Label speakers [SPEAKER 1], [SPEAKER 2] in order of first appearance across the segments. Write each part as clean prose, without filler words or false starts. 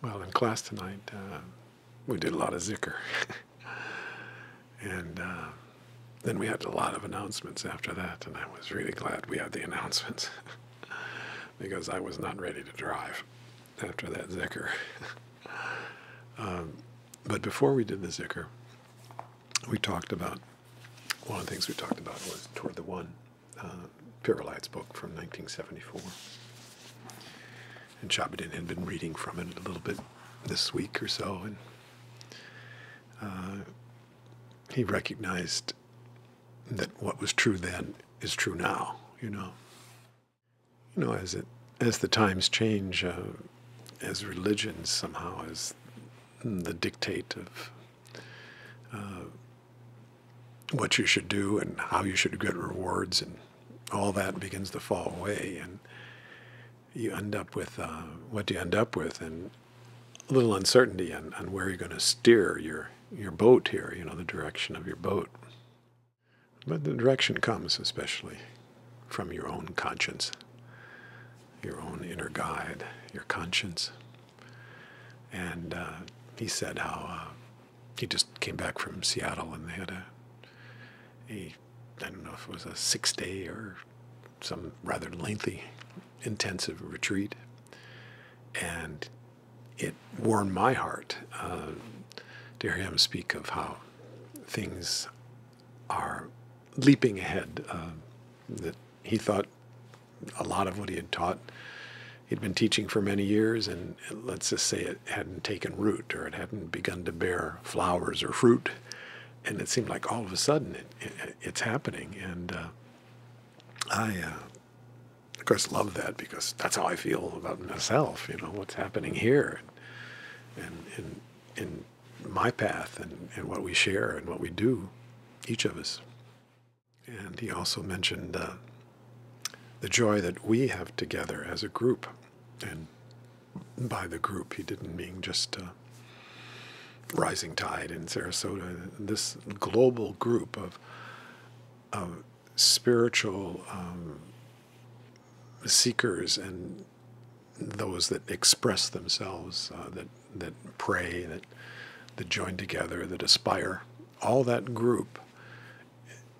[SPEAKER 1] Well, in class tonight, we did a lot of Zikr. And then we had a lot of announcements after that, and I was really glad we had the announcements because I was not ready to drive after that Zikr. But before we did the Zikr, we talked about, one of the things we talked about was Toward the One, Pirlight's book from 1974. And Shabadin had been reading from it a little bit this week or so, and he recognized that what was true then is true now. As the times change, as religions somehow, as the dictate of what you should do and how you should get rewards, and all that begins to fall away, and you end up with what you end up with, and a little uncertainty on where you're going to steer your boat here, the direction of your boat. But the direction comes especially from your own conscience, your own inner guide, your conscience. And he said how he just came back from Seattle, and they had I don't know if it was a 6-day or some rather lengthy, intensive retreat. And it warmed my heart to hear him speak of how things are leaping ahead, that he thought a lot of what he had taught, he'd been teaching for many years, and let's just say it hadn't taken root, or it hadn't begun to bear flowers or fruit. And it seemed like all of a sudden it's happening. And I, of course, love that, because that's how I feel about myself, what's happening here, and in my path, and what we share and what we do, each of us. And he also mentioned the joy that we have together as a group. And by the group, he didn't mean just Rising Tide in Sarasota. This global group of spiritual seekers, and those that express themselves, that pray, that join together, that aspire. All that group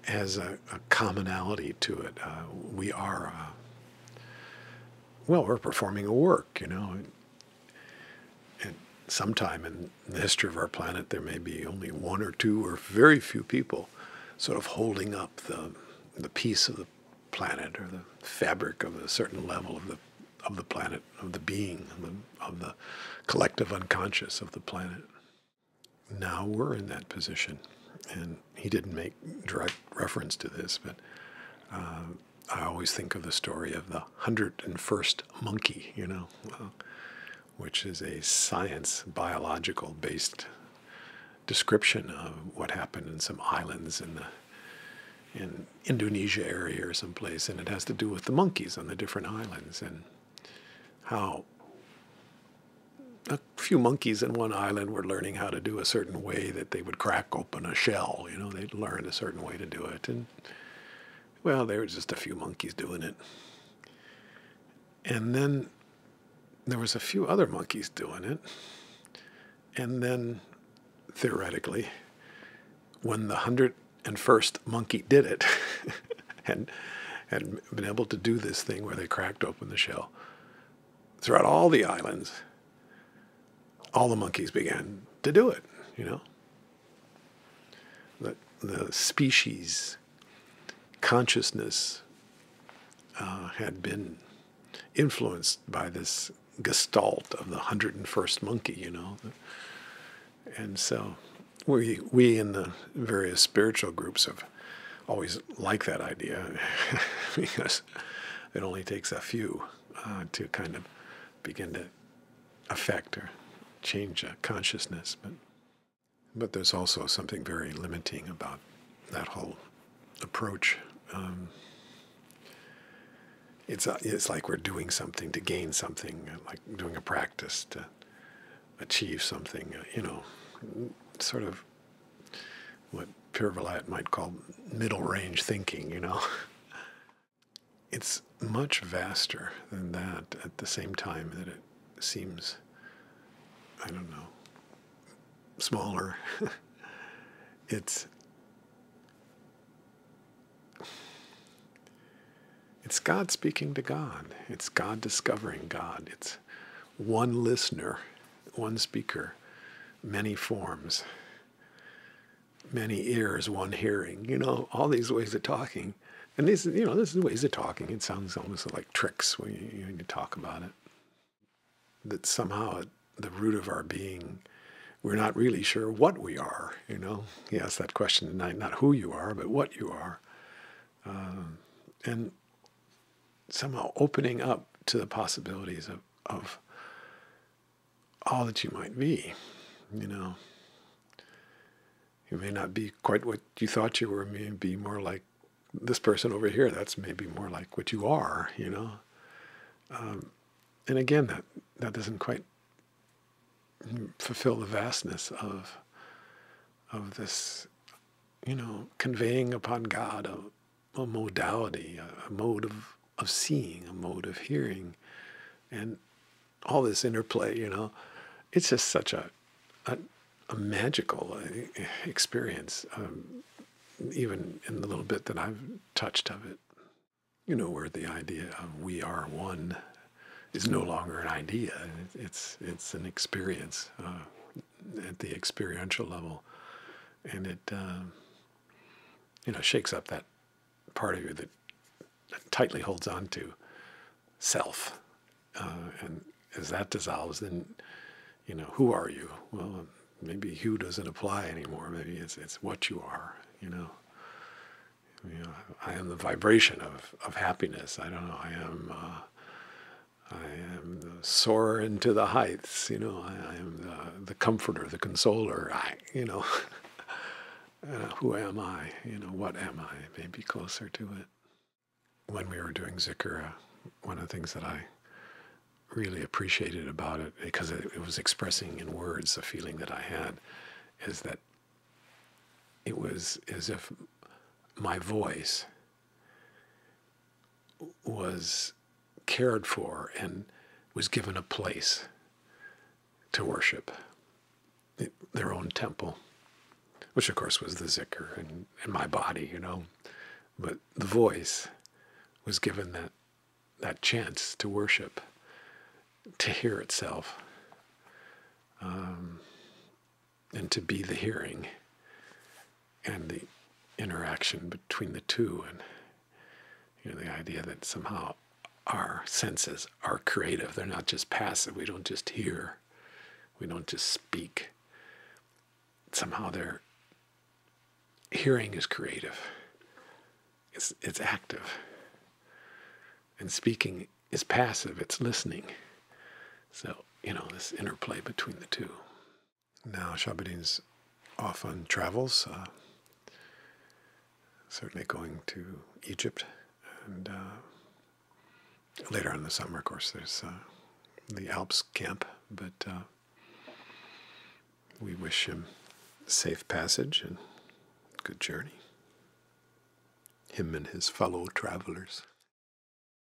[SPEAKER 1] has a commonality to it. We are, we're performing a work, And sometime in the history of our planet, there may be only one or two or very few people sort of holding up the piece of the planet, or the fabric of a certain level of the planet, of the being, of the collective unconscious of the planet. Now we're in that position. And he didn't make direct reference to this, but I always think of the story of the 101st monkey, which is a science, biological-based description of what happened in some islands in Indonesia area or someplace, and it has to do with the monkeys on the different islands, and how a few monkeys in one island were learning how to do a certain way that they would crack open a shell. They'd learn a certain way to do it. And, well, there were just a few monkeys doing it. And then there was a few other monkeys doing it. And then, theoretically, when the 101st monkey did it, and had been able to do this thing where they cracked open the shell, throughout all the islands, all the monkeys began to do it, The species consciousness had been influenced by this gestalt of the 101st monkey, And so we in the various spiritual groups have always liked that idea, because it only takes a few to kind of begin to affect or change consciousness, but there's also something very limiting about that whole approach. It's like we're doing something to gain something, like doing a practice to achieve something, sort of what Pirlight's might call middle-range thinking, It's much vaster than that, at the same time that it seems I don't know, smaller. It's God speaking to God. It's God discovering God. It's one listener, one speaker, many forms, many ears, one hearing. All these ways of talking. And these, this is ways of talking. It sounds almost like tricks when you talk about it. That somehow at the root of our being, we're not really sure what we are. He asked that question tonight, not who you are, but what you are. And somehow opening up to the possibilities of all that you might be. You may not be quite what you thought you were. Maybe more like this person over here. That's maybe more like what you are. And again, that doesn't quite fulfill the vastness of this, conveying upon God a modality, a mode of seeing, a mode of hearing, and all this interplay. It's just such a magical experience, even in the little bit that I've touched of it. Where the idea of we are one is no longer an idea. It's an experience at the experiential level. And it, shakes up that part of you that tightly holds on to self. And as that dissolves, then, who are you? Well, maybe who doesn't apply anymore. Maybe it's what you are, I am the vibration of happiness. I don't know. I am the soarer into the heights. I am the comforter, the consoler. Who am I? What am I? Maybe closer to it. When we were doing Zikr, one of the things that I really appreciated about it, because it was expressing in words the feeling that I had, is that it was as if my voice was cared for and was given a place to worship, their own temple, which of course was the Zikr and my body, but the voice was given that chance to worship, to hear itself, and to be the hearing and the interaction between the two. And the idea that somehow our senses are creative. They're not just passive. We don't just hear. We don't just speak. Somehow their hearing is creative. It's active. And speaking is passive. It's listening. So, this interplay between the two. Now, Shabuddin's off on travels, certainly going to Egypt. And later on in the summer, of course, there's the Alps camp. But we wish him safe passage and good journey. Him and his fellow travelers.